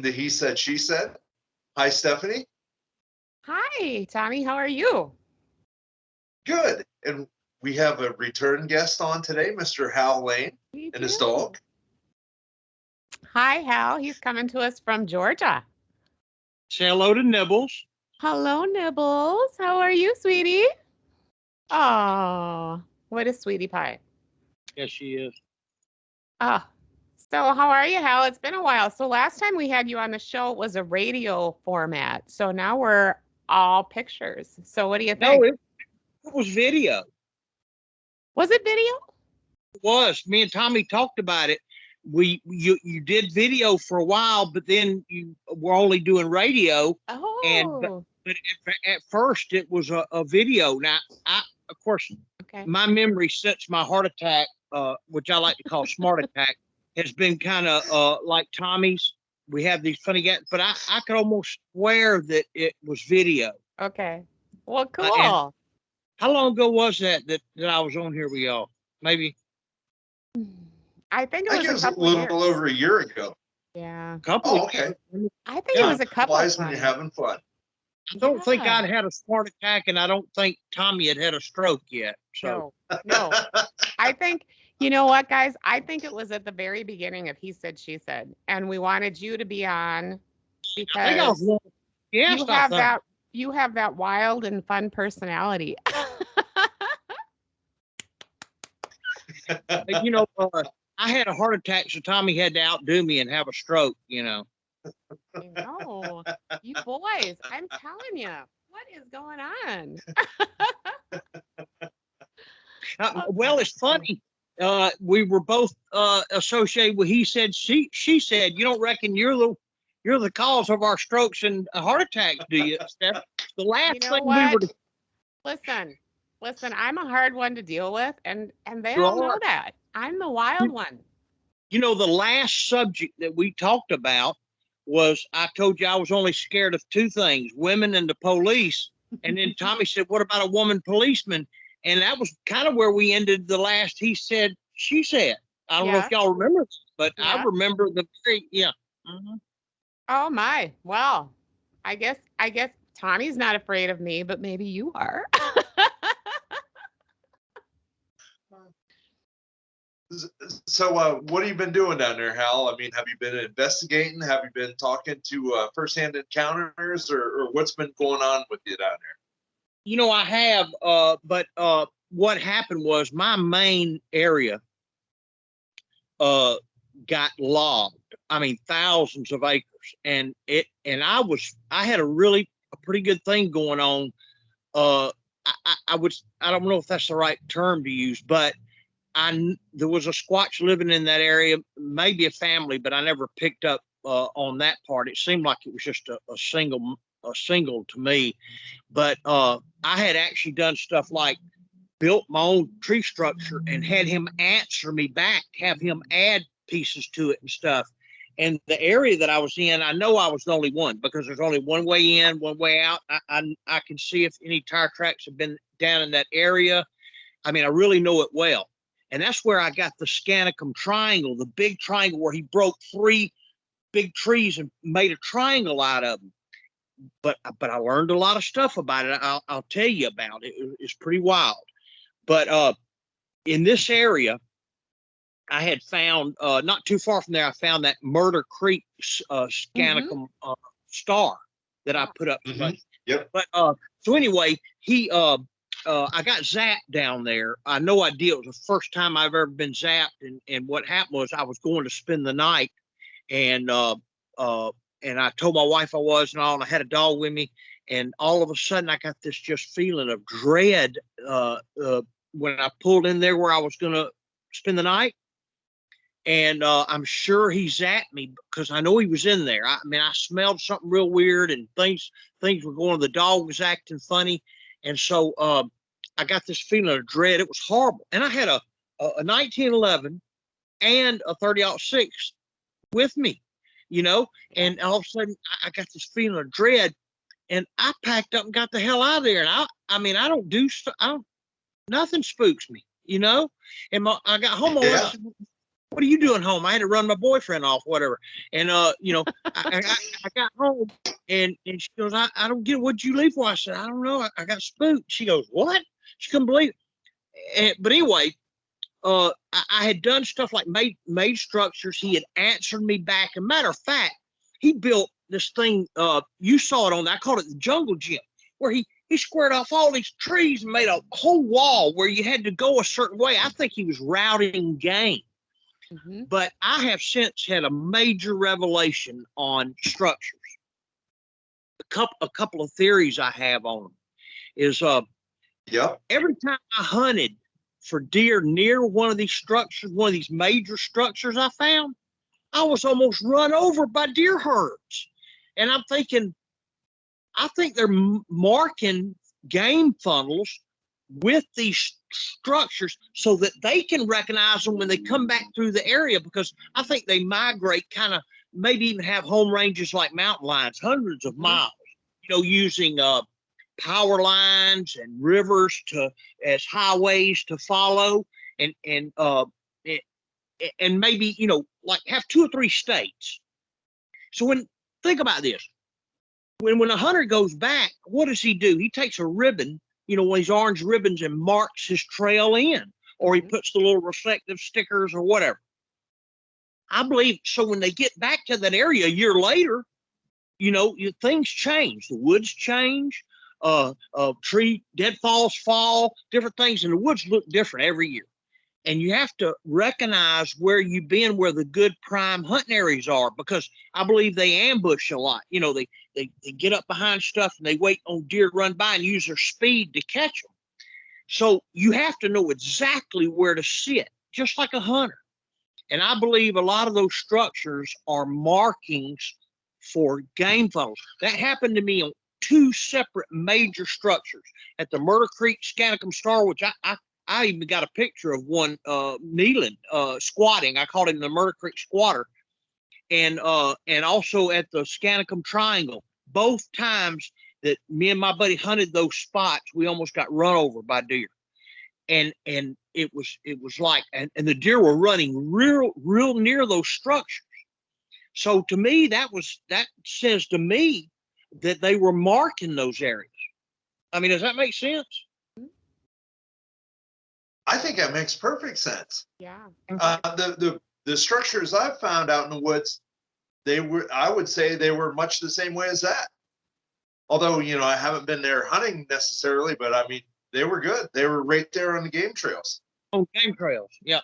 welcome to He Said, She Said. Hi, Stephanie. Hi, Tommy. How are you? Good. And we have a return guest on today, Mr. Hal Lane and his dog. Hi, Hal. He's coming to us from Georgia. Say hello to Nibbles. Hello, Nibbles. How are you, sweetie? Oh, what a sweetie pie. Yes, she is. Oh, so how are you, Hal? It's been a while. So last time we had you on the show, it was a radio format. So now we're all pictures. So what do you think? No, it was video. Was it video? It was. Me and Tommy talked about it. You did video for a while, but then you were only doing radio. Oh. But at first it was a video. Now, of course, my memory since my heart attack, which I like to call smart attack, has been kind of like Tommy's. We have these funny guys, but I could almost swear that it was video. Okay. Well, cool. How long ago was that I was on here with y'all? Maybe. I think it was a little over a year ago. Yeah. Okay. I think it was a couple. Wise when you're having fun. I don't think I'd had a smart attack, and I don't think Tommy had a stroke yet. So no. I think, you know what, guys? I think it was at the very beginning of He Said, She Said, and we wanted you to be on because you have that wild and fun personality. You know, I had a heart attack, so Tommy had to outdo me and have a stroke. You know. I know. You boys, I'm telling you, what is going on? Well, it's funny. We were both associated with He Said, She Said. You don't reckon you're the cause of our strokes and heart attacks, do you, Steph? The last thing we were. Listen, I'm a hard one to deal with, and they all know that. I'm the wild one. You know, the last subject that we talked about was, I told you I was only scared of two things, women and the police. And then Tommy said, what about a woman policeman? And that was kind of where we ended the last He Said, She Said. I don't know if y'all remember, but I remember the very, Mm-hmm. Oh my. Well, I guess Tommy's not afraid of me, but maybe you are. So what have you been doing down there, Hal? I mean, have you been investigating? Have you been talking to firsthand encounters, or what's been going on with you down there? You know, I have, but what happened was my main area got logged. I mean, thousands of acres, and I had a pretty good thing going on. I don't know if that's the right term to use, but there was a Squatch living in that area, maybe a family, but I never picked up on that part. It seemed like it was just a single to me. But I had actually done stuff like built my own tree structure and had him answer me back, have him add pieces to it and stuff. And the area that I was in, I know I was the only one because there's only one way in, one way out. I can see if any tire tracks have been down in that area. I mean, I really know it well. And that's where I got the Scanicum triangle, the big triangle where he broke 3 big trees and made a triangle out of them. But I learned a lot of stuff about it. I'll tell you about it. It's pretty wild. But in this area, I had found, not too far from there, I found that Murder Creek Scanicum star that I put up. Mm-hmm. Yep. But so anyway, I got zapped down there. I had no idea. It was the first time I've ever been zapped. And what happened was I was going to spend the night, and I told my wife I was and all, and I had a dog with me. And all of a sudden I got this just feeling of dread when I pulled in there where I was going to spend the night. And I'm sure he zapped me because I know he was in there. I mean, I smelled something real weird, and things were going. The dog was acting funny. And so I got this feeling of dread. It was horrible. And I had a 1911 and a 30-06 with me, you know, and all of a sudden I got this feeling of dread, and I packed up and got the hell out of there. And I mean, nothing spooks me, you know. And I got home. what are you doing home? I had to run my boyfriend off, whatever. And, you know, I got home and she goes, I don't get it. What'd you leave for? I said, I don't know. I got spooked. She goes, what? She couldn't believe it. But anyway, I had done stuff like made structures. He had answered me back. As a matter of fact, he built this thing. You saw it I called it the jungle gym, where he squared off all these trees and made a whole wall where you had to go a certain way. I think he was routing game. Mm-hmm. But I have since had a major revelation on structures. A couple of theories I have on them is every time I hunted for deer near one of these structures, one of these major structures I found, I was almost run over by deer herds. And I'm thinking, I think they're marking game funnels with these structures so that they can recognize them when they come back through the area, because I think they migrate, kind of maybe even have home ranges like mountain lions, hundreds of miles, you know, using power lines and rivers as highways to follow, and maybe, you know, like have 2 or 3 states. So think about this. When a hunter goes back, what does he do? He takes a ribbon, you know, one of these orange ribbons, and marks his trail in, or he puts the little reflective stickers or whatever. I believe so. When they get back to that area a year later, you know, things change. The woods change. Tree deadfalls fall. Different things in the woods look different every year, and you have to recognize where you've been, where the good prime hunting areas are, because I believe they ambush a lot. You know, they get up behind stuff and they wait on deer to run by and use their speed to catch them. So you have to know exactly where to sit, just like a hunter. And I believe a lot of those structures are markings for game funnels. That happened to me on 2 separate major structures at the Murder Creek Scanicum Star, which I even got a picture of one kneeling, squatting. I called him the Murder Creek Squatter. And also at the Scanicum Triangle. Both times that me and my buddy hunted those spots, we almost got run over by deer. And it was like, and the deer were running real near those structures. So to me, that says to me that they were marking those areas. I mean, does that make sense? I think that makes perfect sense. Yeah. The structures I've found out in the woods, I would say they were much the same way as that. Although, you know, I haven't been there hunting necessarily, but I mean, they were good. They were right there on the game trails. Oh, game trails. Yeah.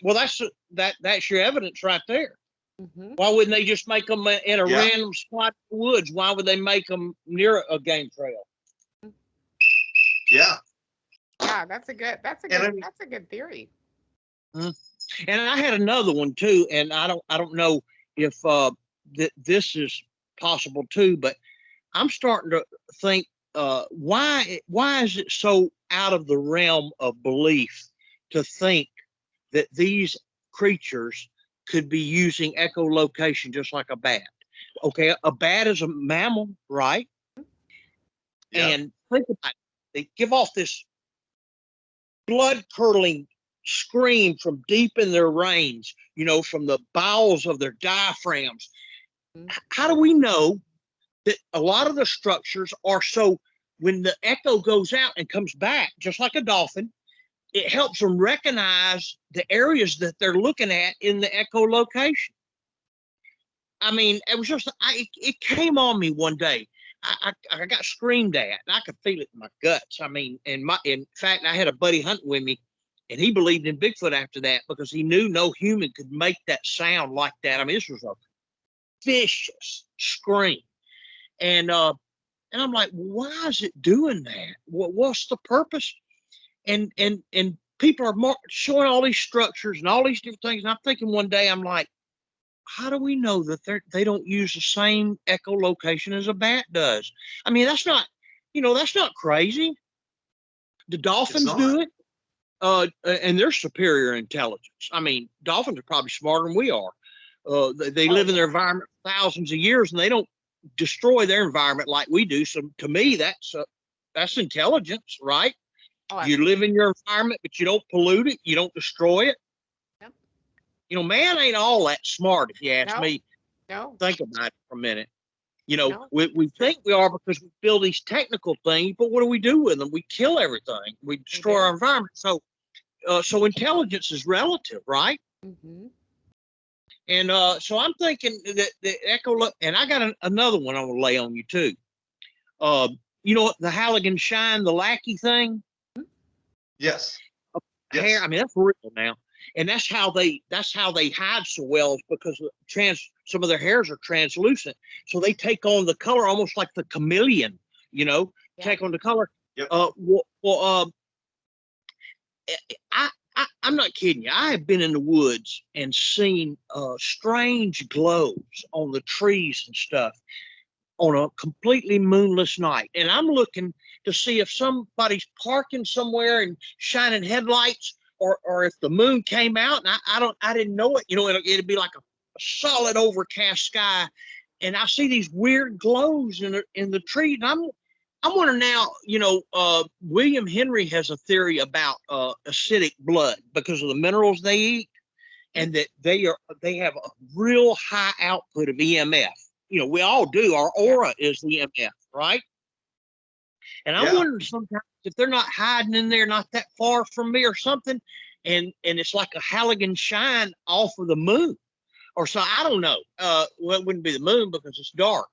Well, that's your evidence right there. Mm-hmm. Why wouldn't they just make them in a random spot in the woods? Why would they make them near a game trail? Yeah. Yeah, that's a good theory. And I had another one too, and I don't know if this is possible too, but I'm starting to think, why is it so out of the realm of belief to think that these creatures could be using echolocation just like a bat? Okay, a bat is a mammal, right? Yeah. And think about it. They give off this blood-curdling scream from deep in their range, you know, from the bowels of their diaphragms. How do we know that a lot of the structures are so when the echo goes out and comes back, just like a dolphin, it helps them recognize the areas that they're looking at in the echolocation? I mean, it was just, it came on me one day. I got screamed at, and I could feel it in my guts. I mean, in fact, I had a buddy hunting with me, and he believed in Bigfoot after that because he knew no human could make that sound like that. I mean, this was a vicious scream. And I'm like, why is it doing that? What's the purpose? And people are showing all these structures and all these different things. And I'm thinking one day, I'm like, how do we know that they don't use the same echolocation as a bat does? I mean, that's not crazy. The dolphins do it, and they're superior intelligence. I mean, dolphins are probably smarter than we are. They live in their environment for thousands of years, and they don't destroy their environment like we do. So to me, that's intelligence, right? You live in your environment, but you don't pollute it. You don't destroy it. Yep. Man ain't all that smart, if you ask No. me. No. Think about it for a minute. No. We think we are because we build these technical things, but what do we do with them? We kill everything. We destroy our environment. So intelligence is relative, right? Mm-hmm. And so I'm thinking that the and I got another one I want to lay on you too. The Halligan Shine, the lackey thing. Yes. Hair. Yes. I mean, that's real now, and that's how they hide so well, is because some of their hairs are translucent, so they take on the color almost like the chameleon. Take on the color. Yep. I'm not kidding you. I have been in the woods and seen strange glows on the trees and stuff on a completely moonless night. And I'm looking to see if somebody's parking somewhere and shining headlights, or if the moon came out and I didn't know it. It'd be like a solid overcast sky, and I see these weird glows in the trees. And I'm wondering now, William Henry has a theory about acidic blood because of the minerals they eat, and that they have a real high output of EMF. We all do. Our aura is EMF, right? And I'm wondering sometimes if they're not hiding in there, not that far from me or something, and it's like a Halligan Shine off of the moon, or so. I don't know. Well, it wouldn't be the moon because it's dark.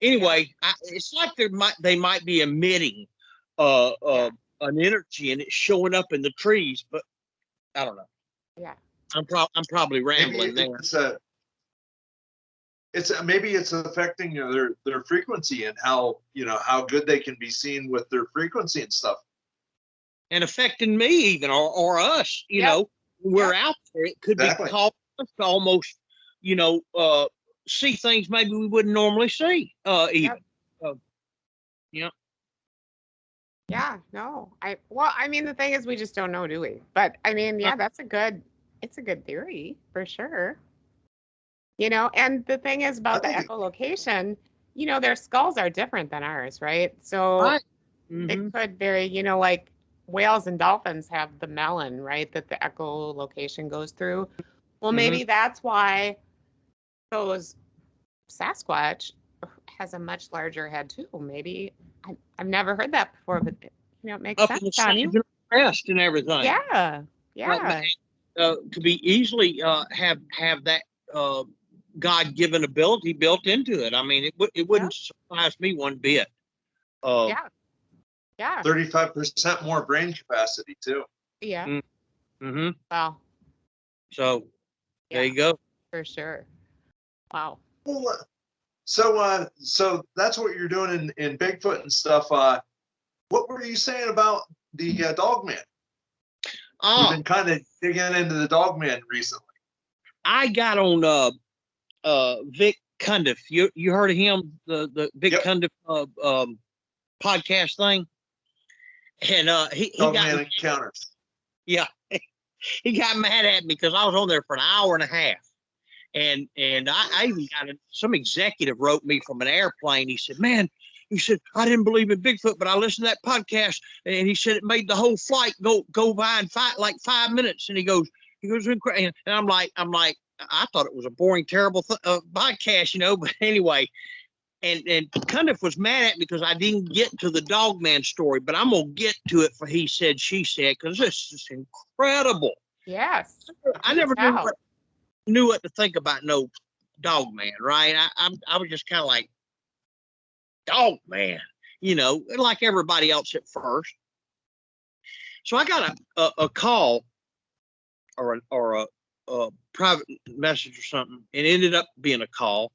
Anyway, it's like they might be emitting an energy, and it's showing up in the trees, but I don't know. Yeah. I'm probably rambling there. Maybe it's affecting their frequency and how good they can be seen with their frequency and stuff, and affecting me even or us. We're out there. It could be causing us to almost see things maybe we wouldn't normally see. Even. Yeah, no. I mean, the thing is, we just don't know, do we? But I mean, yeah, it's a good theory for sure. And the thing is about the echolocation, their skulls are different than ours, right? So they could vary, like whales and dolphins have the melon, right? That the echolocation goes through. Well, maybe that's why those Sasquatch has a much larger head too. Maybe I've never heard that before, but it makes sense, Donnie. Rest and everything. Yeah. Could be easily have that God-given ability built into it. I mean, it wouldn't surprise me one bit. Yeah. 35% more brain capacity too. Yeah. Mm-hmm. Wow. So there you go. For sure. Wow. Well, so that's what you're doing in Bigfoot and stuff. What were you saying about the Dogman? We've been kind of digging into the Dogman recently. I got on Vic Cundiff. You heard of him? The Vic Cundiff podcast thing. And he Dogman got Encounters. Yeah, he got mad at me because I was on there for an hour and a half. And I even got some executive wrote me from an airplane. He said, "Man," he said, "I didn't believe in Bigfoot, but I listened to that podcast, and he said it made the whole flight go by in 5 minutes." And he goes, and I'm like, I thought it was a boring, terrible podcast, But anyway, and Cundiff was mad at me because I didn't get to the Dogman story, but I'm gonna get to it for he said, she said, because this is incredible. Yes. I never knew what to think about no Dogman, right? I was just kind of like, Dogman, like everybody else at first. So I got a call or a private message or something, and it ended up being a call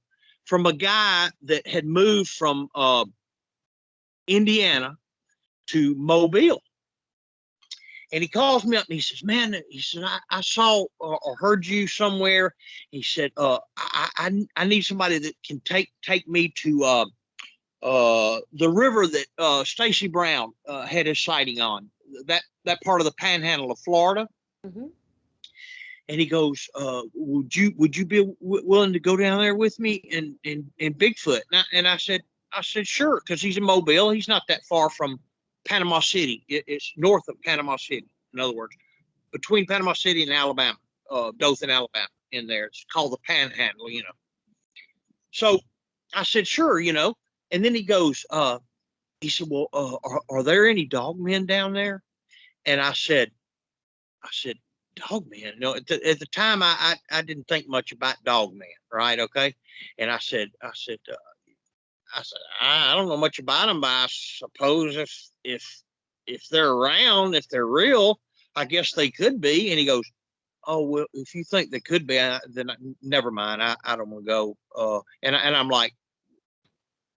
from a guy that had moved from Indiana to Mobile. And he calls me up and he says, "Man," he said, I saw or heard you somewhere. He said, I need somebody that can take me to the river that Stacy Brown had his sighting on, that part of the panhandle of Florida." Mm-hmm. And he goes, would you be willing to go down there with me and Bigfoot? And I said, sure, because he's in Mobile. He's not that far from Panama City. It's north of Panama City, in other words. between Panama City and Alabama, Dothan, Alabama, in there. It's called the Panhandle, you know. So I said, sure, you know. And then he goes, he said, well, are there any dog men down there? And I said, dog men? No, at the time I didn't think much about dog men, right? Okay. And I said, I don't know much about them, but I suppose if they're around, if they're real, I guess they could be. And he goes, oh, well, if you think they could be, then never mind. I don't want to go. And I'm like,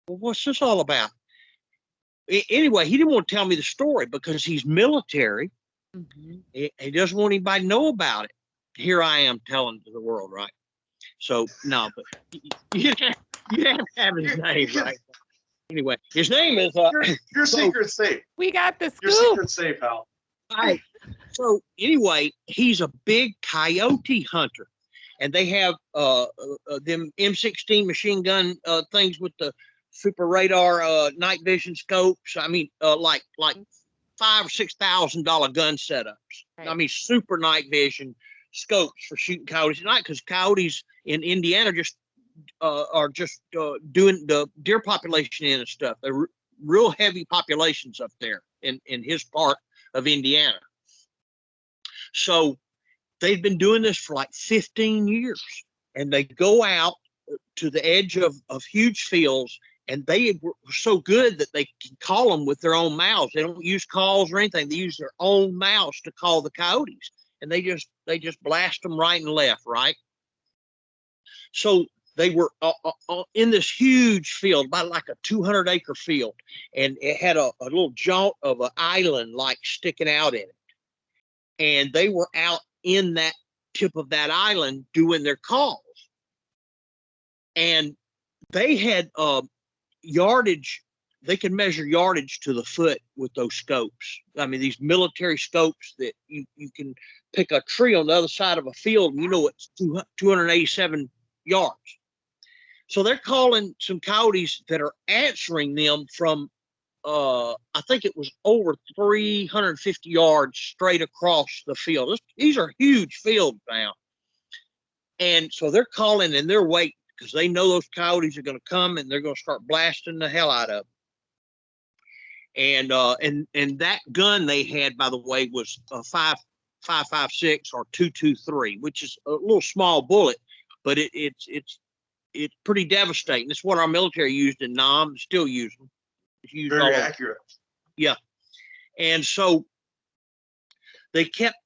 well, what's this all about? Anyway, he didn't want to tell me the story because he's military. He doesn't want anybody to know about it. Here I am telling to the world, right? So no, but you have to have his name, right? Anyway, his name is your secret's safe. We got the scoop. Your secret's safe, Hal. Right. So anyway, he's a big coyote hunter, and they have them M16 machine gun things with the super radar night vision scopes. I mean, like $5,000 or $6,000 gun setups. Right. I mean, super night vision scopes for shooting coyotes at night, because coyotes in Indiana are just doing the deer population in and stuff. They're real heavy populations up there in his part of Indiana. So they've been doing this for like 15 years, and they go out to the edge of huge fields, and they were so good that they can call them with their own mouths. They don't use calls or anything. They use their own mouths to call the coyotes, and they just blast them right and left, right? So they were in this huge field, about like a 200-acre field, and it had a little jaunt of an island like sticking out in it. And they were out in that tip of that island doing their calls. And they had yardage. They could measure yardage to the foot with those scopes. I mean, these military scopes that you can pick a tree on the other side of a field and you know it's 287 yards. So they're calling some coyotes that are answering them from, I think it was over 350 yards straight across the field. These are huge fields now. And so they're calling and they're waiting because they know those coyotes are going to come and they're going to start blasting the hell out of them. And that gun they had, by the way, was a 5.56 or 223, which is a little small bullet, but it's pretty devastating. It's what our military used in Nam, still using. Very accurate. Yeah. And so they kept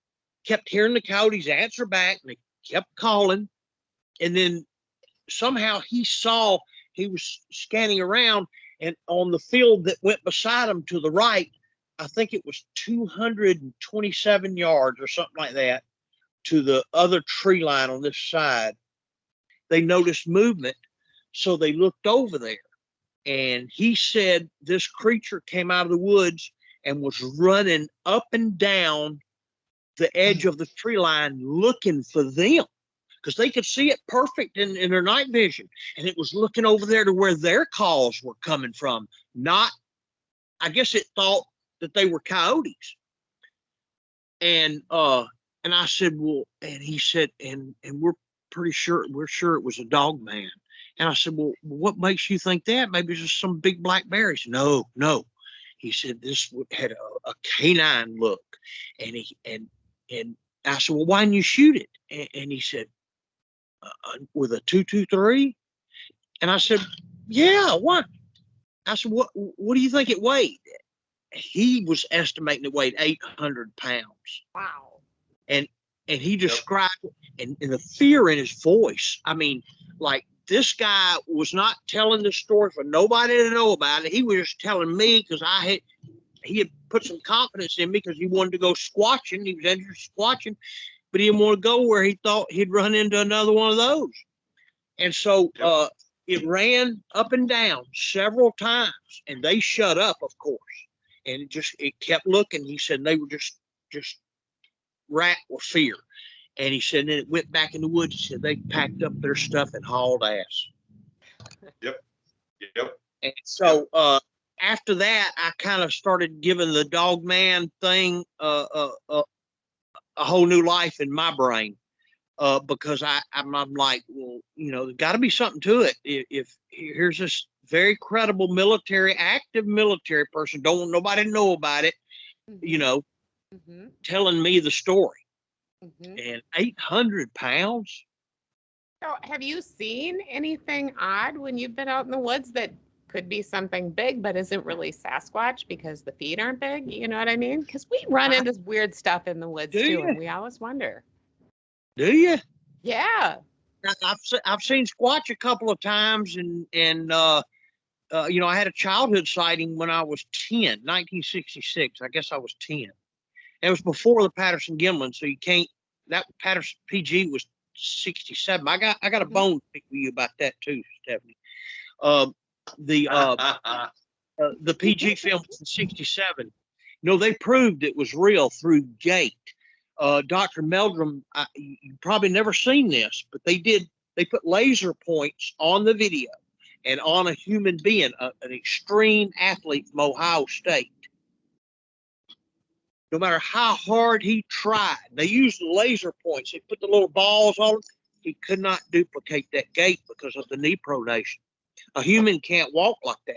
hearing the coyotes answer back, and they kept calling. And then somehow he was scanning around, and on the field that went beside him to the right, I think it was 227 yards or something like that to the other tree line on this side, they noticed movement. So they looked over there, and he said this creature came out of the woods and was running up and down the edge of the tree line looking for them, because they could see it perfect in their night vision. And it was looking over there to where their calls were coming from. I guess it thought that they were coyotes. And I said, well, and he said, and we're sure it was a dog man. And I said, well, what makes you think that? Maybe it's just some big black bear. He said, no. He said this had a canine look. And I said, well, why didn't you shoot it? And he said, with a 223. And I said, yeah, what? I said, what do you think it weighed? He was estimating it weighed 800 pounds. Wow. And he described it, and the fear in his voice. I mean, like, this guy was not telling the story for nobody to know about it. He was just telling me because he had put some confidence in me because he wanted to go squatching. He was interested in squatching, but he didn't want to go where he thought he'd run into another one of those. And so it ran up and down several times, and they shut up, of course. And it kept looking. He said they were just racked with fear. And he said, then it went back in the woods. He said they packed up their stuff and hauled ass. Yep. And so after that, I kind of started giving the dog man thing a whole new life in my brain. Because I'm like, well, there's got to be something to it. If here's this very credible active military person, don't want nobody to know about it, telling me the story. And 800 pounds. So have you seen anything odd when you've been out in the woods that could be something big, but isn't really Sasquatch because the feet aren't big? You know what I mean? Because we run into weird stuff in the woods too, and we always wonder. Do you? Yeah. I've seen Squatch a couple of times, and I had a childhood sighting when I was 10, 1966. I guess I was 10. And it was before the Patterson Gimlin, so you can't. That Patterson PG was 67. I got a bone to pick with you about that too, Stephanie. The PG film was in 67. They proved it was real through gait. Dr. Meldrum, you probably never seen this, but they put laser points on the video and on a human being, an extreme athlete from Ohio State. No matter how hard he tried, they used the laser points. They put the little balls on him. He could not duplicate that gait because of the knee pronation. A human can't walk like that.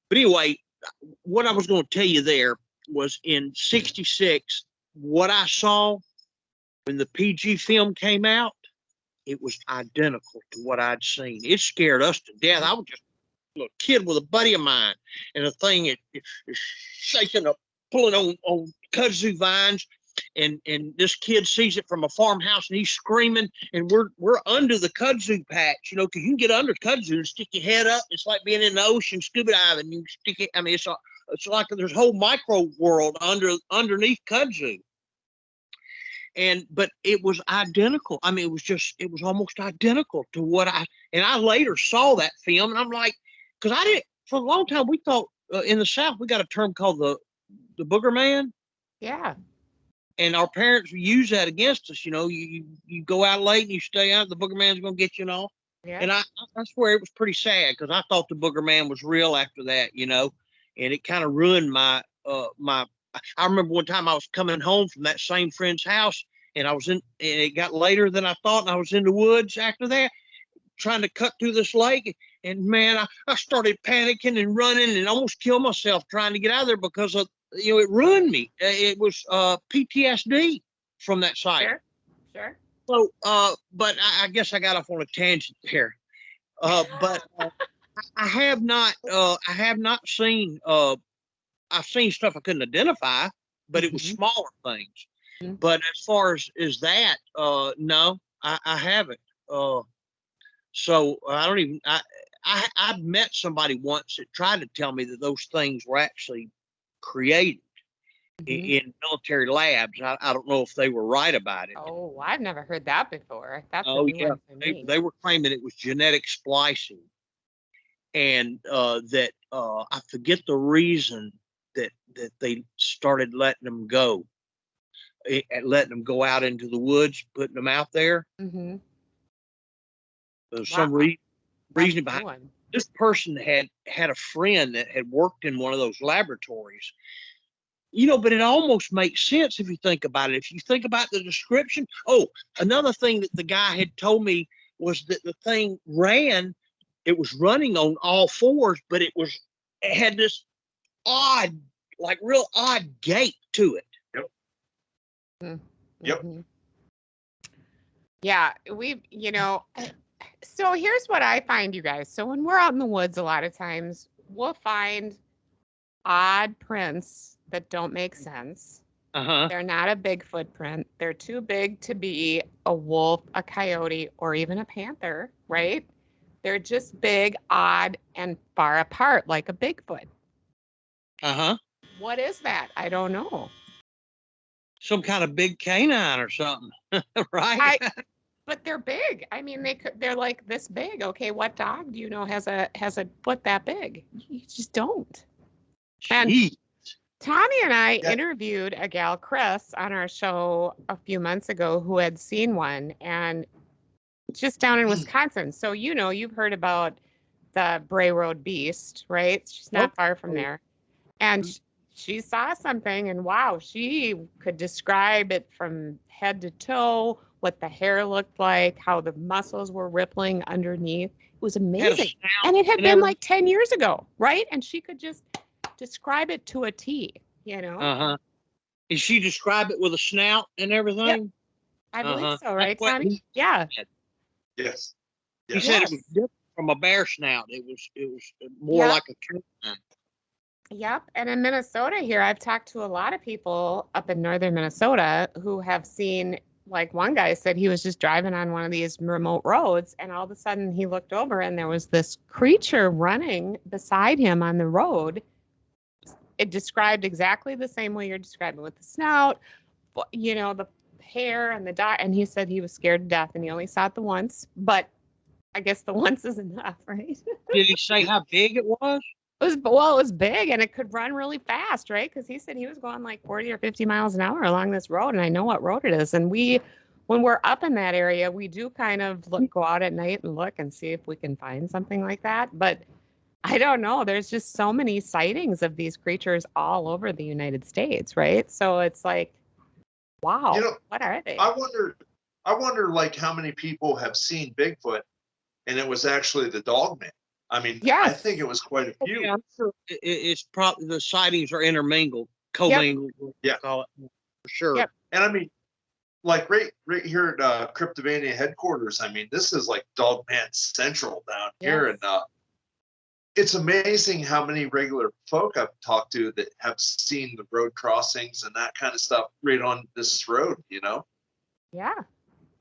But anyway, what I was going to tell you there was in 66, what I saw when the PG film came out, it was identical to what I'd seen. It scared us to death. I was just a little kid with a buddy of mine, and the thing is shaking up, pulling on kudzu vines, and this kid sees it from a farmhouse, and he's screaming, and we're under the kudzu patch, because you can get under kudzu and stick your head up. It's like being in the ocean scuba diving. You stick it. I mean, it's like there's a whole micro world underneath kudzu. But it was identical. I mean, it was almost identical to what I later saw that film, and I'm like, because I didn't, for a long time, we thought in the South, we got a term called the booger man. Yeah. And our parents use that against us. You go out late and you stay out, the booger man's going to get you and all. Yeah. And that's where it was pretty sad, because I thought the booger man was real after that, and it kind of ruined my. I remember one time I was coming home from that same friend's house, and it got later than I thought, and I was in the woods after that, trying to cut through this lake. And man, I started panicking and running and almost killed myself trying to get out of there because of, it ruined me. It was PTSD from that site. Sure. So, but I guess I got off on a tangent there. But I have not seen. I've seen stuff I couldn't identify, but it was smaller things. But as far as that, no, I haven't. So I don't even. I've met somebody once that tried to tell me that those things were actually created in military labs. I don't know if they were right about it. Oh, I've never heard that before. That's a new one for me. They were claiming it was genetic splicing, and that I forget the reason that they started letting them go, letting them go out into the woods, putting them out there. There's some reason behind it. This person had a friend that had worked in one of those laboratories, but it almost makes sense if you think about it. If you think about the description. Oh, another thing that the guy had told me was that the thing it was running on all fours, but it had this odd, like real odd gait to it. Yep. Yeah, so here's what I find, you guys. So when we're out in the woods, a lot of times we'll find odd prints that don't make sense. They're not a Bigfoot print. They're too big to be a wolf, a coyote, or even a panther, right? They're just big, odd, and far apart, like a Bigfoot. What is that? I don't know. Some kind of big canine or something, right? But they're big. I mean, they're like this big. Okay, what dog do you know has a foot that big? You just don't. And Tommy and I interviewed a gal, Chris, on our show a few months ago who had seen one, and just down in Wisconsin. So you've heard about the Bray Road Beast, right? She's not far from there. And she saw something, and wow, she could describe it from head to toe, what the hair looked like, how the muscles were rippling underneath. It was Had a amazing. snout And it had and been everything. like 10 years ago, right? And she could just describe it to a T, you know? Uh-huh. And she described it with a snout and everything? I believe Uh-huh. so, That's right, what Tommy? Yeah. Yes. He Yes. said it was Yes. different from a bear snout. It was more Yep. like a canine. Yep. And in Minnesota here, I've talked to a lot of people up in northern Minnesota who have seen, like one guy said he was just driving on one of these remote roads, and all of a sudden he looked over and there was this creature running beside him on the road. It described exactly the same way you're describing, with the snout, you know, the hair and the dot. And he said he was scared to death and he only saw it the once, but I guess the once is enough, right? Did he say how big it was? It was big and it could run really fast, right? Because he said he was going like 40 or 50 miles an hour along this road, and I know what road it is. And when we're up in that area, we do kind of go out at night and look and see if we can find something like that. But I don't know. There's just so many sightings of these creatures all over the United States, right? So it's like, wow, You know, what are they? I wonder like how many people have seen Bigfoot and it was actually the Dogman. I mean, I Yes. think it was quite a few. Yeah, I'm sure it's probably the sightings are intermingled, Yep. commingled, Yeah. call it for sure. Yep. And I mean, like right here at Cryptovania headquarters, I mean, this is like Dogman Central down here. Yes. And it's amazing how many regular folk I've talked to that have seen the road crossings and that kind of stuff right on this road, you know? Yeah.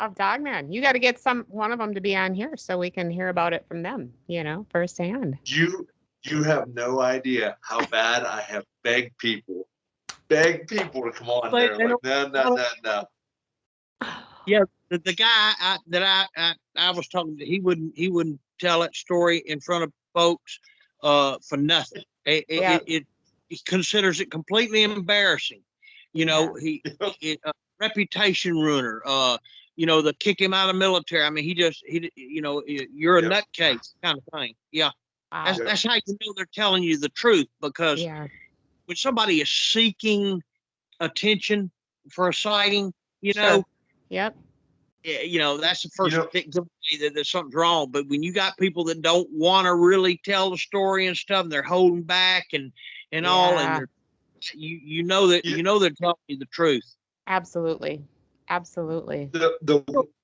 Of Dogman. You got to get one of them to be on here so we can hear about it from them, you know, firsthand. You have no idea how bad I have begged people to come on there. Like, no. Yeah, the guy I was talking to, he wouldn't tell that story in front of folks for nothing. He considers it completely embarrassing. You know, he reputation ruiner. You know, the kick him out of the military. I mean, you know, you're a nutcase kind of thing. Yeah, Wow. that's how you know they're telling you the truth, because when somebody is seeking attention for a sighting, you know. Yep. You know, that's the first thing that something's wrong. But when you got people that don't want to really tell the story and stuff, and they're holding back and all, and you know they're telling you the truth. Absolutely. Absolutely. The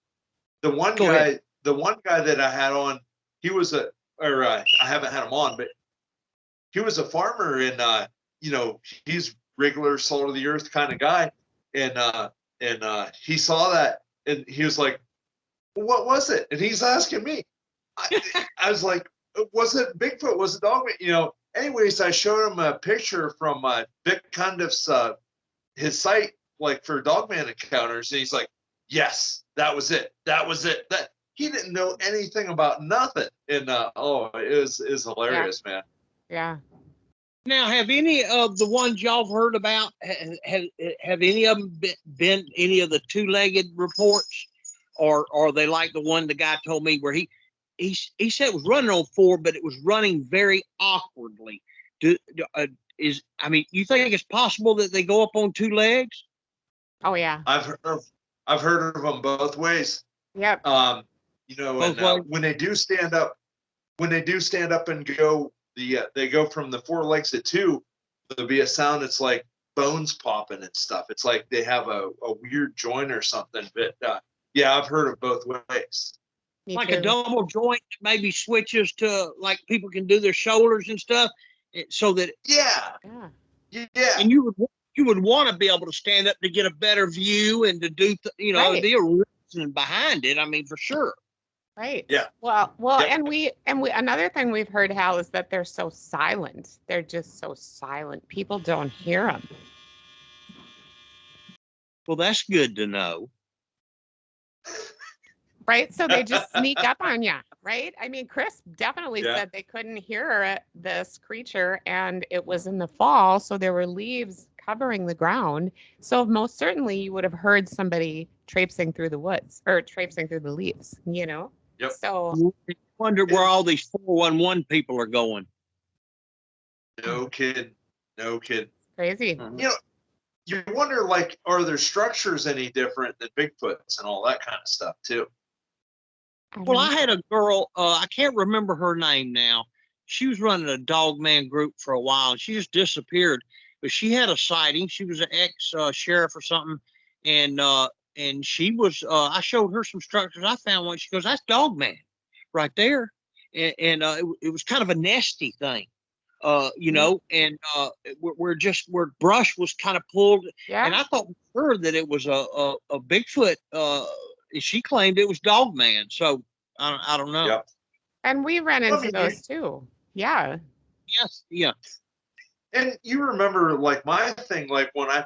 one Go guy ahead. The one guy that I had on, he was I haven't had him on, but he was a farmer, and you know, he's regular salt of the earth kind of guy, and he saw that and he was like, what was it? And he's asking me. I was like, was it Bigfoot? Was it Dogman? You know, anyways, I showed him a picture from Vic Cundiff's his site, like for Dogman encounters, and he's like, yes, that was it. That was it. That he didn't know anything about nothing. And it was hilarious, man. Yeah. Now, have any of the ones y'all have heard about, have any of them been any of the two-legged reports, or are they like the one the guy told me where he said it was running on four, but it was running very awkwardly? I mean, you think it's possible that they go up on two legs? Oh yeah. I've heard of them both ways. Yep. You know, Both and ways? when they do stand up and go, they go from the four legs to two, there'll be a sound that's like bones popping and stuff. It's like they have a weird joint or something. But yeah, I've heard of both ways. Me Like too. a double joint that maybe switches to, like, people can do their shoulders and stuff, so that Yeah. and you would want to be able to stand up to get a better view and to do Right. be a reason behind it. I mean, for sure. Right. Yeah. Well, Yep. and we another thing we've heard, Hal, is that they're so silent. They're just so silent. People don't hear them. Well, that's good to know. Right. So they just sneak up on you. Right. I mean, Chris definitely said they couldn't hear this creature, and it was in the fall, so there were leaves covering the ground. So most certainly you would have heard somebody traipsing through the woods or traipsing through the leaves, you know? Yep. So I wonder where all these 411 people are going. No kidding. Crazy. You know, you wonder, like, are their structures any different than Bigfoot's and all that kind of stuff too? Well, I had a girl, I can't remember her name now. She was running a Dogman group for a while, and she just disappeared. But she had a sighting. She was an ex-sheriff or something, and she was. I showed her some structures. I found one. She goes, "That's Dogman, right there," and it was kind of a nesty thing, you know, and where brush was kind of pulled, Yeah. and I thought for sure that it was a Bigfoot. She claimed it was Dogman, so I don't know. Yep. And we ran Well, I into mean, those too. Yeah. Yes, yeah. and you remember, like, my thing, like when I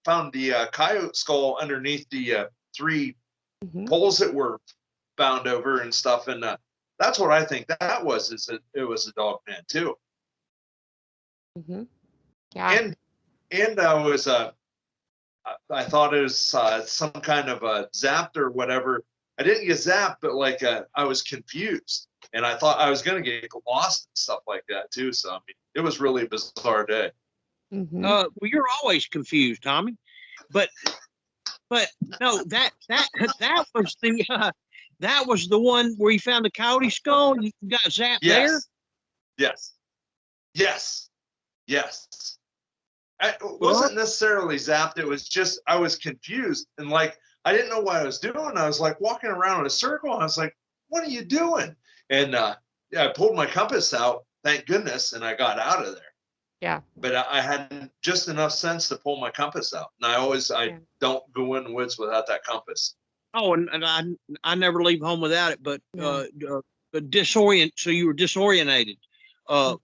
found the coyote skull underneath the 3 Mhm. poles that were bound over and stuff, and that's what I think that was. Is that it was a dog man too, Mhm. Yeah. and I was I thought it was some kind of a zapped or whatever. I didn't get zapped, but like I was confused, and I thought I was gonna get lost and stuff like that too. So I mean, it was really a bizarre day. Mhm. Well, you're always confused, Tommy. But no, that was the one where you found the coyote skull. You got zapped there. Yes, yes, yes. It Well, wasn't necessarily zapped. It was just I was confused and like I didn't know what I was doing. I was like walking around in a circle. And I was like, "What are you doing?" And yeah, I pulled my compass out. Thank goodness, and I got out of there. Yeah. But I had just enough sense to pull my compass out. And I Yeah. don't go in the woods without that compass. oh, and I never leave home without it. But Yeah. So you were disorientated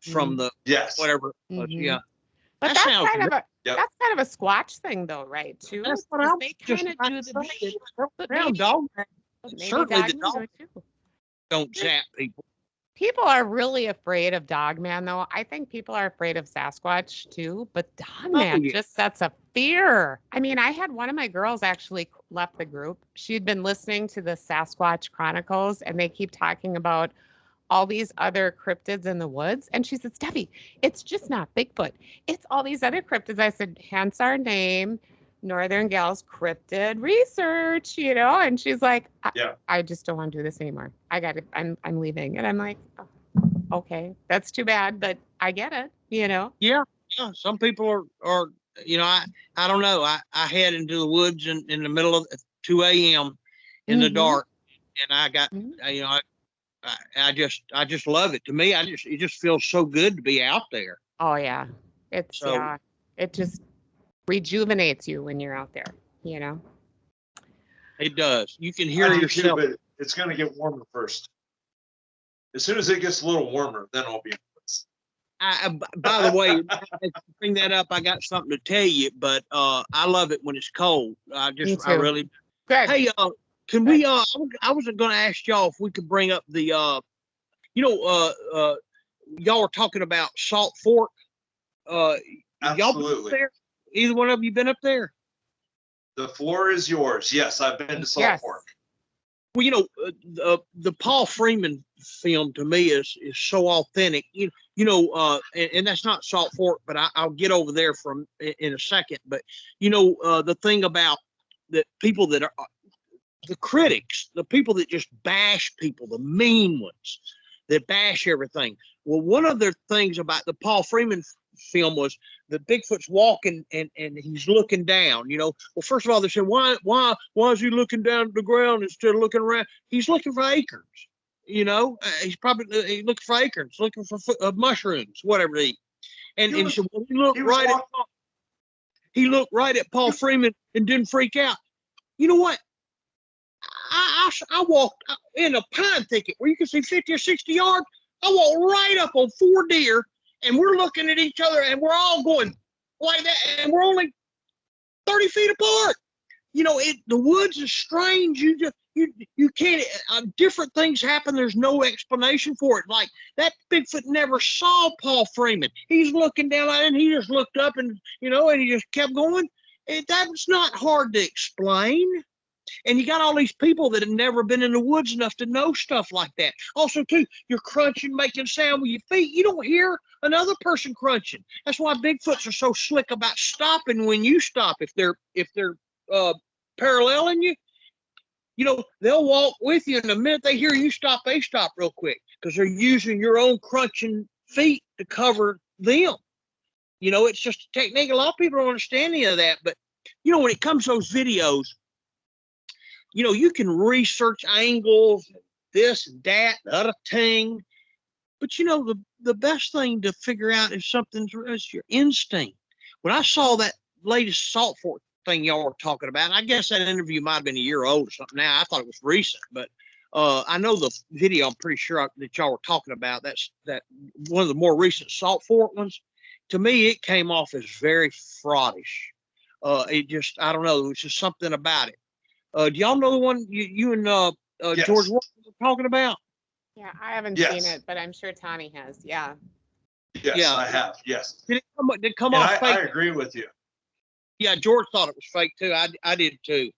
from the Yes. whatever. Mhm. Yeah, But that that's sounds kind of great. a Yep. that's kind of a Squatch thing though, right? Too. That's what I 'Cause was they just kind of about do to the say. but Brown maybe dog. but maybe Certainly the Dogman do dog it too. don't There's zap people. People are really afraid of Dogman, though. I think people are afraid of Sasquatch too, but Oh Dogman yeah. just sets a fear. I mean, I had one of my girls actually left the group. She'd been listening to the Sasquatch Chronicles, and they keep talking about all these other cryptids in the woods. And she said, Steffi, it's just not Bigfoot. It's all these other cryptids. I said, hence our name, Northern Gals Cryptid Research, And she's like, Yeah. I just don't want to do this anymore. I got it. I'm leaving. And I'm like, oh, okay, that's too bad, but I get it. Yeah, yeah. Some people are I don't know. I head into the woods in the middle of 2 a.m. in the Mhm. dark, and I got Mhm. I just love it. To me, it just feels so good to be out there. Oh yeah. So It just rejuvenates you when you're out there. it does. You can I hear do too, yourself. but it's gonna get warmer first. As soon as it gets a little warmer, then I'll be in the woods. By the way, if you bring that up, I got something to tell you. But I love it when it's cold. Me I too. really. Good. Hey, can Good. we? I was going to ask y'all if we could bring up the. Y'all were talking about Salt Fork. Y'all been up Absolutely. there? Either one of you been up there? The floor is yours. Yes, I've been to Salt Yes. Fork. Well, the Paul Freeman film to me is so authentic. And that's not Salt Fork, but I'll get over there in a second. But the thing about the people that are the critics, the people that just bash people, the mean ones that bash everything. Well, one of the things about the Paul Freeman film was the Bigfoot's walking and he's looking down. Well, first of all, they said, why is he looking down at the ground instead of looking around? He's looking for acorns. He's probably looking for acorns, looking for mushrooms, whatever they eat. And so when he looked right at Paul Freeman and didn't freak out. You know what? I walked in a pine thicket where you can see 50 or 60 yards. I walked right up on 4 deer, and we're looking at each other, and we're all going like that, and we're only 30 feet apart. The woods is strange. You can't. Different things happen. There's no explanation for it. Like that Bigfoot never saw Paul Freeman. He's looking down at it, and he just looked up, and he just kept going. That's not hard to explain. And you got all these people that have never been in the woods enough to know stuff like that. Also, too, you're crunching, making sound with your feet. You don't hear another person crunching. That's why Bigfoots are so slick about stopping when you stop. If they're paralleling you, they'll walk with you, and the minute they hear you stop, they stop real quick because they're using your own crunching feet to cover them. It's just a technique. A lot of people don't understand any of that, but when it comes to those videos, you can research angles, this and that, the other thing. But the best thing to figure out if something's is your instinct. When I saw that latest salt fork thing y'all were talking about, I guess that interview might have been a year old or something. Now I thought it was recent, but I know the video. I'm pretty sure that y'all were talking about. That's one of the more recent salt fork ones. To me, it came off as very fraudish. It just, I don't know. It was just something about it. Do y'all know the one you and Yes. George were talking about? Yeah, I haven't Yes. seen it, but I'm sure Tommy has. Yeah. Yes, Yeah. I have. Yes. Did it come And off I fake? agree with you. Yeah, George thought it was fake too. I did too.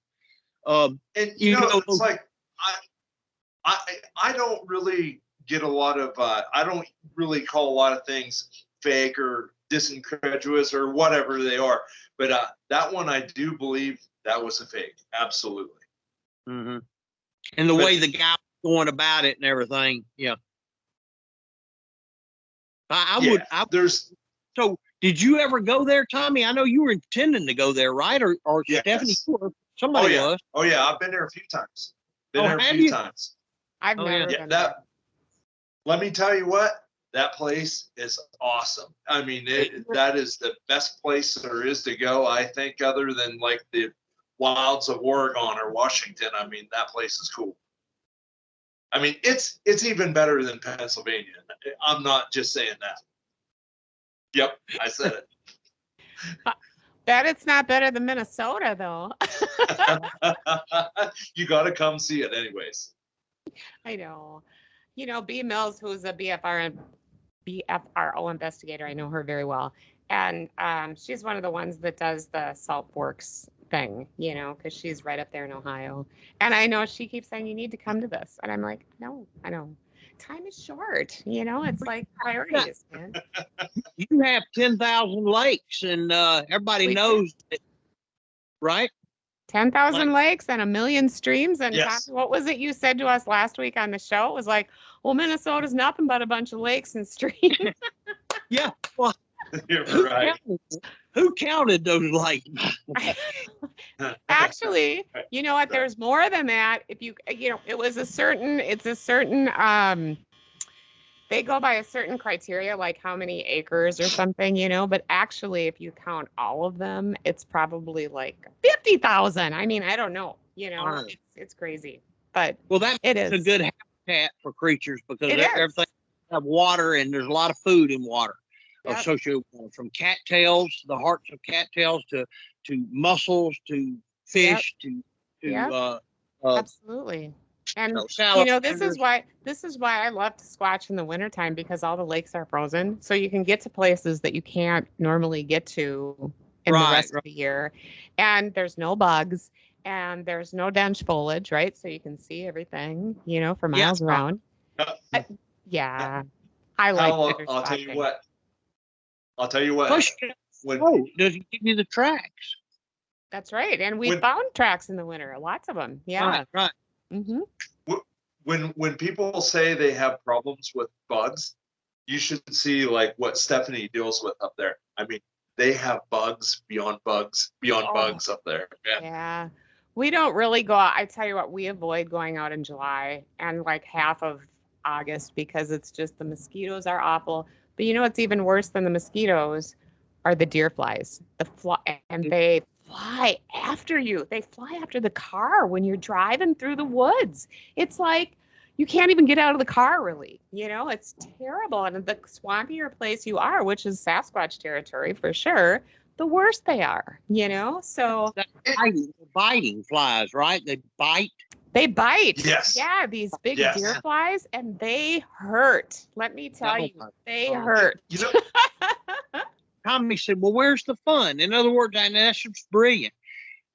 And it's like I don't really get a lot of I don't really call a lot of things fake or disincredulous or whatever they are. But that one I do believe that was a fake. Absolutely. Mm-hmm. And the way the guy was going about it and everything. Yeah. There's. So did you ever go there, Tommy? I know you were intending to go there, right? Or Yes. Stephanie, somebody was. Oh yeah, I've been there a few times. Times. I've never been there. Let me tell you what, that place is awesome. I mean, that is the best place there is to go, I think, other than like the wilds of Oregon or Washington. I mean, that place is cool. I mean, it's even better than Pennsylvania. I'm not just saying that. Yep, I said it. Bet it's not better than Minnesota, though. You got to come see it anyways. I know. B. Mills, who's a BFRO investigator, I know her very well. And she's one of the ones that does the salt forks thing, because she's right up there in Ohio. And I know she keeps saying, you need to come to this. And I'm like, no, I know. Time is short. It's like priorities, man. You have 10,000 lakes, and everybody knows it, right? 10,000 lakes and 1 million streams. And yes. Tommy, what was it you said to us last week on the show? It was like, well, Minnesota's nothing but a bunch of lakes and streams. Yeah. Well, you're right. Who counted those lakes? Actually, you know what? There's more than that. If it's a certain, they go by a certain criteria, like how many acres or something, but actually, if you count all of them, it's probably like 50,000. I mean, I don't know, it's crazy, but that is a good habitat for creatures because everything have water and there's a lot of food in water. Associated from cattails, the hearts of cattails to mussels to fish to absolutely. And this is why I love to squatch in the wintertime, because all the lakes are frozen, so you can get to places that you can't normally get to in the rest of the year, and there's no bugs and there's no dense foliage, right? So you can see everything, for miles around. I like. I'll tell you what. Does it give you the tracks? That's right, and we found tracks in the winter, lots of them. Yeah, right. Mm-hmm. When people say they have problems with bugs, you should see like what Stephanie deals with up there. I mean, they have bugs beyond bugs up there. Yeah. We don't really go out. I tell you what, we avoid going out in July and like half of August, because it's just the mosquitoes are awful. But what's even worse than the mosquitoes are the deer flies. And they fly after you. They fly after the car when you're driving through the woods. It's like you can't even get out of the car, really. It's terrible. And the swampier place you are, which is Sasquatch territory for sure, the worse they are, So biting flies, right? They bite. They bite. Yes. Yeah, these big deer flies, and they hurt. Let me tell you, they hurt. Tommy said, well, where's the fun? In other words, and that's just brilliant.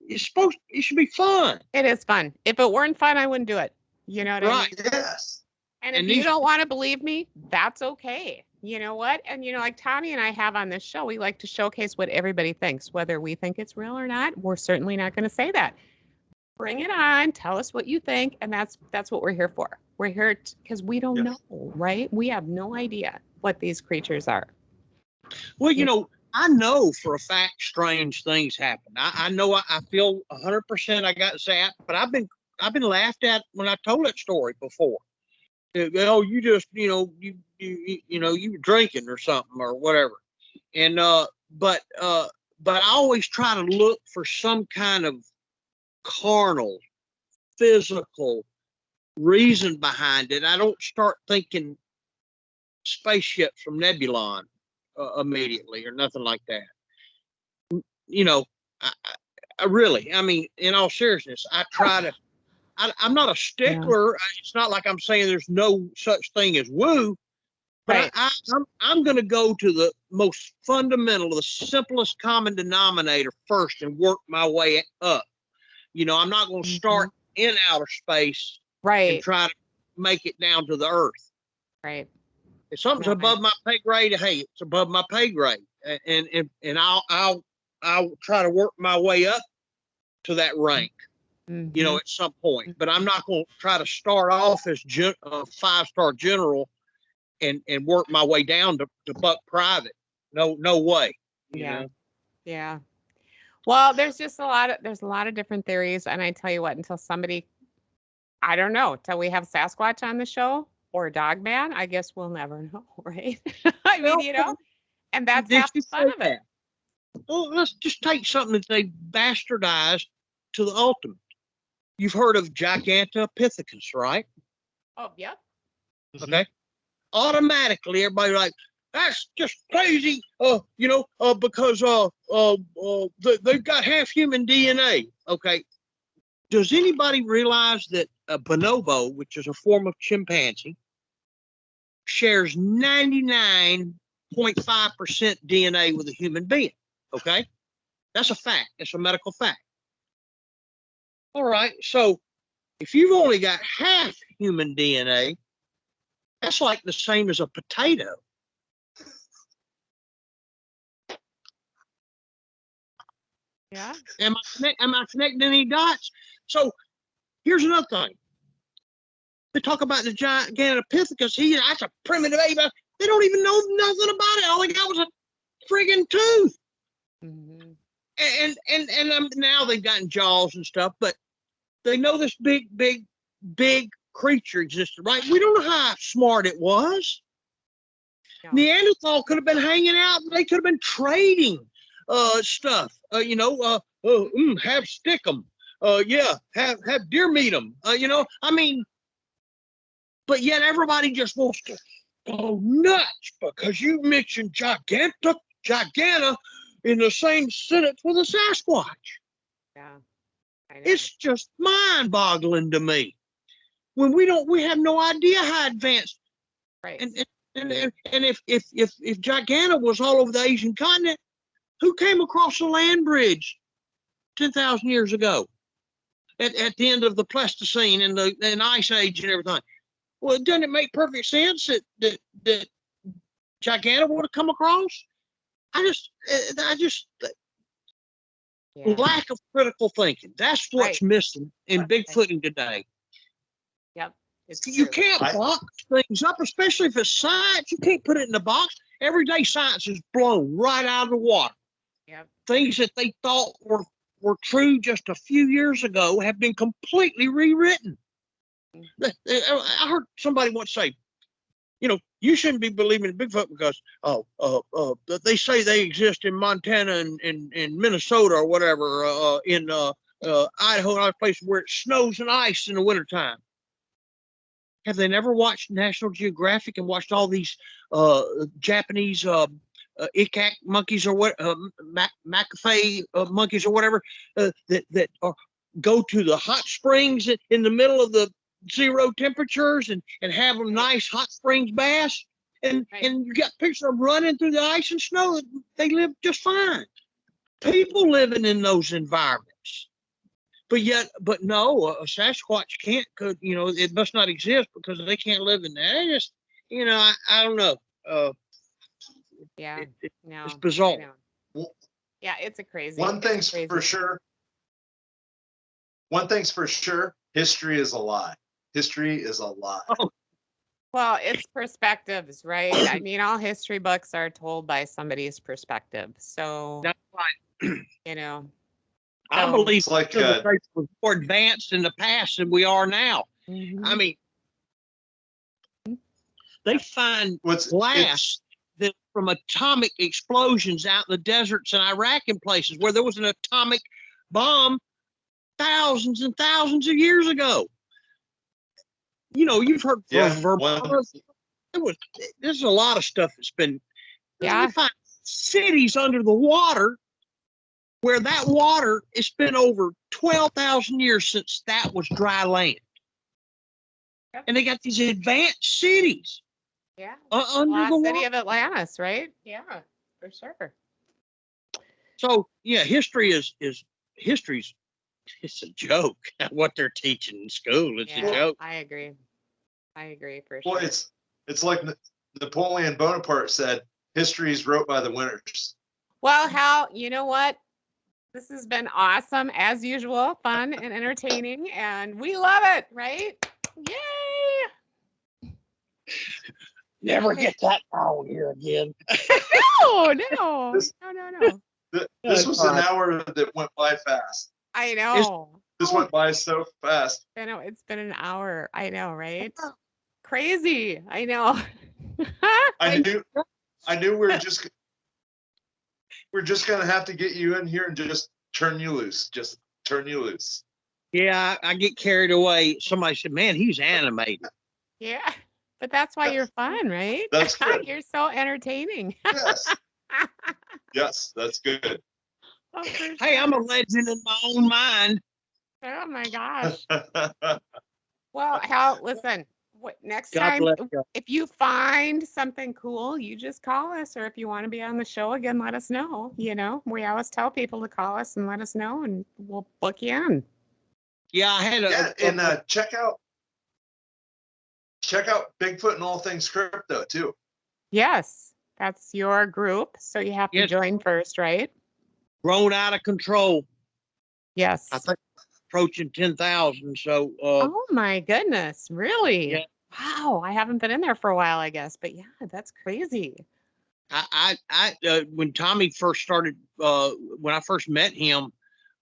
It should be fun. It is fun. If it weren't fun, I wouldn't do it. You know what I mean? Yes. And if you don't want to believe me, that's okay. you know what? And, like Tommy and I have on this show, we like to showcase what everybody thinks. Whether we think it's real or not, we're certainly not going to say that. Bring it on. Tell us what you think. And that's what we're here for. We're here because we don't know, right? We have no idea what these creatures are. Well, I know for a fact strange things happen. I know I feel 100% I got zapped, but I've been laughed at when I told that story before. Oh, you just you were drinking or something or whatever, and but I always try to look for some kind of carnal, physical reason behind it. I don't start thinking spaceships from Nebulon immediately or nothing like that. I really, in all seriousness, I try to. I'm not a stickler. Yeah. It's not like I'm saying there's no such thing as woo, but right. I'm going to go to the most fundamental, the simplest common denominator first and work my way up. I'm not going to start in outer space and try to make it down to the earth. Right. If something's above my pay grade, hey, it's above my pay grade, and I'll try to work my way up to that rank. At some point, but I'm not going to try to start off as a 5-star general and work my way down to buck private. No way. You know? Yeah. Well, there's a lot of different theories, and I tell you what, until we have Sasquatch on the show or Dogman, I guess we'll never know, right? I mean, and that's half the fun of it. Well, let's just take something that they bastardized to the ultimate. You've heard of Gigantopithecus, right? Oh, yep. Okay. Automatically, everybody like, that's just crazy, because they've got half human DNA. Okay. Does anybody realize that a bonobo, which is a form of chimpanzee, shares 99.5% DNA with a human being? Okay. That's a fact. It's a medical fact. All right, so if you've only got half human DNA, that's like the same as a potato. Yeah. Am I connecting any dots? So here's another thing. They talk about the Gigantopithecus. That's a primitive ape. They don't even know nothing about it. All they got was a friggin' tooth. Mm-hmm. And now they've gotten jaws and stuff, but they know this big creature existed, right? We don't know how smart it was. No. Neanderthal could have been hanging out. They could have been trading stuff. Have stick 'em. Have deer meat 'em. But yet everybody just wants to go nuts because you mentioned Giganta in the same sentence with a Sasquatch. Yeah. It's just mind-boggling to me when we have no idea how advanced. Right. And if Giganta was all over the Asian continent, who came across the land bridge 10,000 years ago at the end of the Pleistocene and the Ice Age and everything? Well, doesn't it make perfect sense that Giganta would have come across? Lack of critical thinking. That's what's missing in Bigfooting today. Yep. You can't box things up, especially if it's science. You can't put it in a box. Everyday science is blown right out of the water. Yep. Things that they thought were true just a few years ago have been completely rewritten. I heard somebody once say, you shouldn't be believing in Bigfoot because they say they exist in Montana and Minnesota or whatever, in Idaho and other places where it snows and ice in the wintertime. Have they never watched National Geographic and watched all these Japanese ikat monkeys or what, McAfee monkeys or whatever that go to the hot springs in the middle of the 0 temperatures and have them nice hot springs baths, and you got pictures of them running through the ice and snow. They live just fine. People living in those environments, but no, a Sasquatch could it must not exist because they can't live in there. They just I don't know. Yeah. It's No. I bizarre. know. Well, Yeah, it's a crazy. one it's a thing's crazy for thing. sure. One thing's for sure. History is a lie. History is a lie. Oh, Well, it's perspectives, right? I mean, all history books are told by somebody's perspective. So, that's right. you know, I so believe It's like civilization was more advanced in the past than we are now. I mhm. mean, they find what's glass that from atomic explosions out in the deserts in Iraq and places where there was an atomic bomb thousands and thousands of years ago. You know, you've heard yeah. there's a lot of stuff that's been. Yeah. They find cities under the water where that water, it's been over 12,000 years since that was dry land. Yep. And they got these advanced cities Yeah. under the Lost city water. of Atlantis, right? Yeah, for sure. So yeah, history's it's a joke. What they're teaching in school, it's a Yeah, joke. I agree. I agree for Well, sure. it's like Napoleon Bonaparte said, history is wrote by the winners. Well, Hal, you know what? This has been awesome as usual, fun and entertaining, and we love it, right? Yay! Never get that wrong here again. No, no, This no, no, no. this was an hour that went by fast. I know. This went by so fast. I know. It's been an hour. I know, right? Crazy. I know. I knew we're just gonna have to get you in here and just turn you loose. Just turn you loose. Yeah, I get carried away. Somebody said, "Man, he's animated." Yeah. But that's why you're fun, right? That's good. You're so entertaining. Yes. Yes, that's good. Oh, for Hey, I'm a sure. legend in my own mind. Oh my gosh. Well, Hal, listen, next God time, bless you. if you find something cool, you just call us, or if you want to be on the show again, let us know. You know, we always tell people to call us and let us know, and we'll book you in. Yeah, I had Yeah, and check out Bigfoot and All Things Crypto too. Yes, that's your group, so you have to Yes. join first, right? grown out of control. Yes. I think approaching 10,000. So, Oh my goodness, really? yeah, Wow, I haven't been in there for a while, I guess, but yeah, that's crazy. when Tommy first started, when I first met him,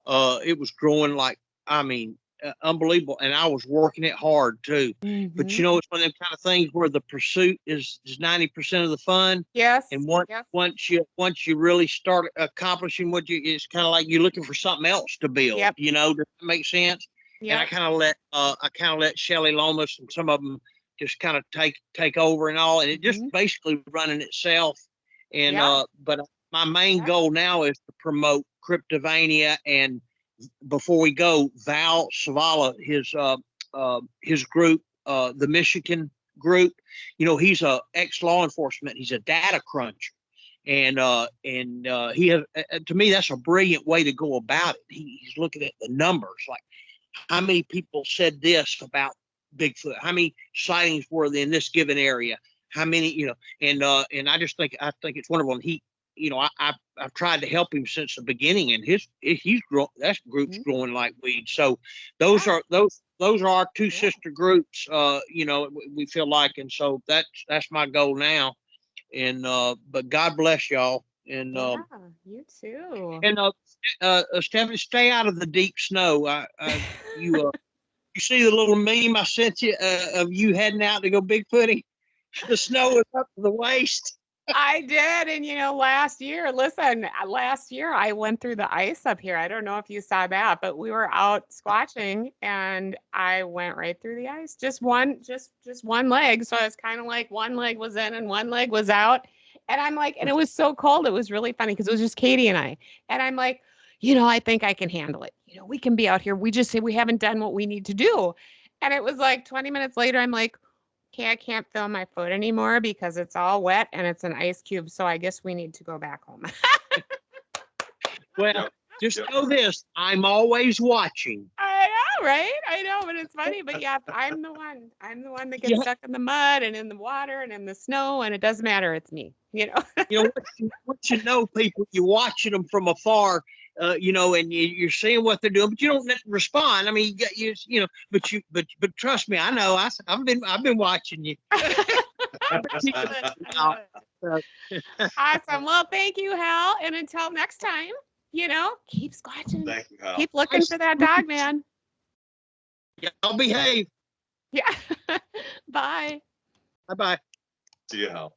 it was growing like, I mean, unbelievable. And I was working it hard too. But Mhm. you know, it's one of them kind of things where the pursuit is 90% of the fun. Yes. And Yes. once you really start accomplishing what it's kind of like you're looking for something else to build. Yep. You know, does that make sense? And I Yep. kind of let Shelley Lomas and some of them just kind of take over and all, and it just Mhm. basically running itself. And Yeah. but my main Yeah. goal now is to promote Cryptovania, and before we go, Val Savala, his group, the Michigan group, you know, he's a ex law enforcement. He's a data cruncher, and he has, to me, that's a brilliant way to go about it. He's looking at the numbers, like how many people said this about Bigfoot, how many sightings were there in this given area, how many, you know, and I think it's wonderful. And he, you know, I've tried to help him since the beginning, and he's grown. That group's growing like weeds. So those Yeah. are our two Yeah. sister groups. You know, we feel like, and so that's my goal now. And but God bless y'all. And Yeah, you too. and Stephanie, stay out of the deep snow. You you see the little meme I sent you of you heading out to go bigfooting? The snow is up to the waist. I did. And last year, listen, last year I went through the ice up here. I don't know if you saw that, but we were out squatching and I went right through the ice. Just one leg. So it's kind of like one leg was in and one leg was out. And I'm like, and it was so cold. It was really funny because it was just Katie and I. And I'm like, I think I can handle it. We can be out here. We just say we haven't done what we need to do. And it was like 20 minutes later, I'm like, okay, I can't feel my foot anymore because it's all wet and it's an ice cube. So I guess we need to go back home. Well, just know this: I'm always watching. I know, right? I know, but it's funny. But yeah, I'm the one. I'm the one that gets stuck in the mud and in the water and in the snow, and it doesn't matter. It's me. You know. Once you know people, you're watching them from afar, and you're seeing what they're doing, but you don't respond. I mean, but trust me, I know. I've been watching you. Awesome. Well, thank you, Hal. And until next time, keep squatching. Thank you, Hal. Keep looking for that dog, man. Y'all behave. Yeah. Bye. Bye-bye. See you, Hal.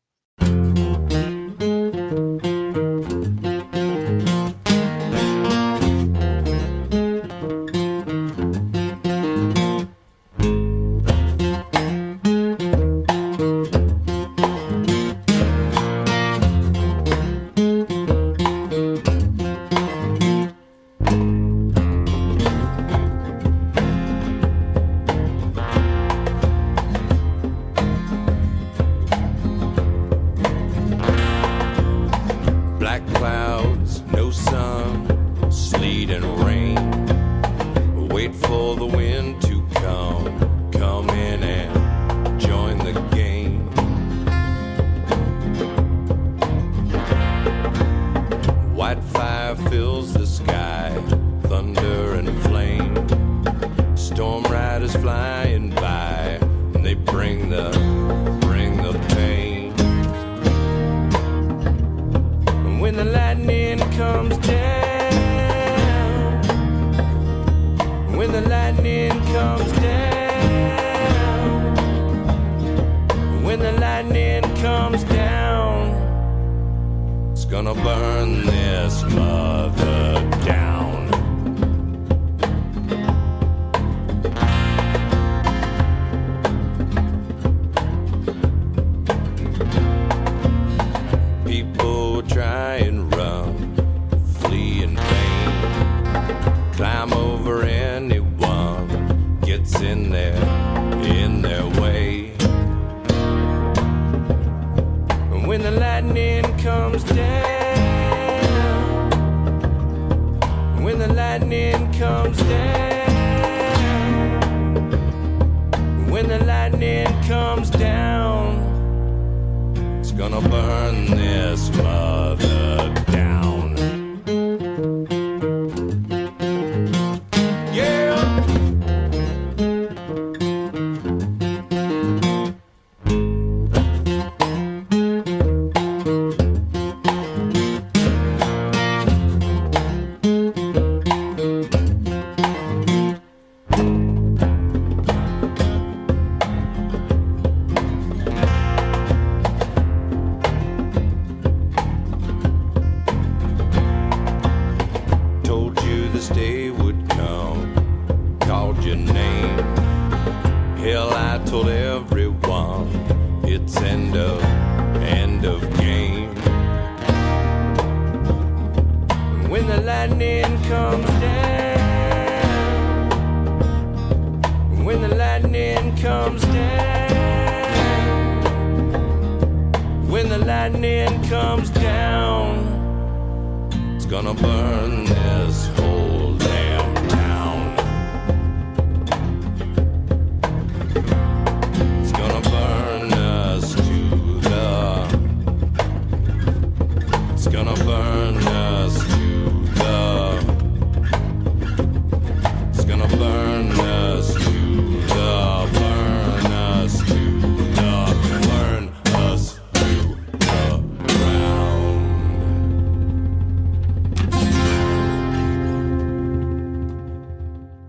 It's gonna burn us to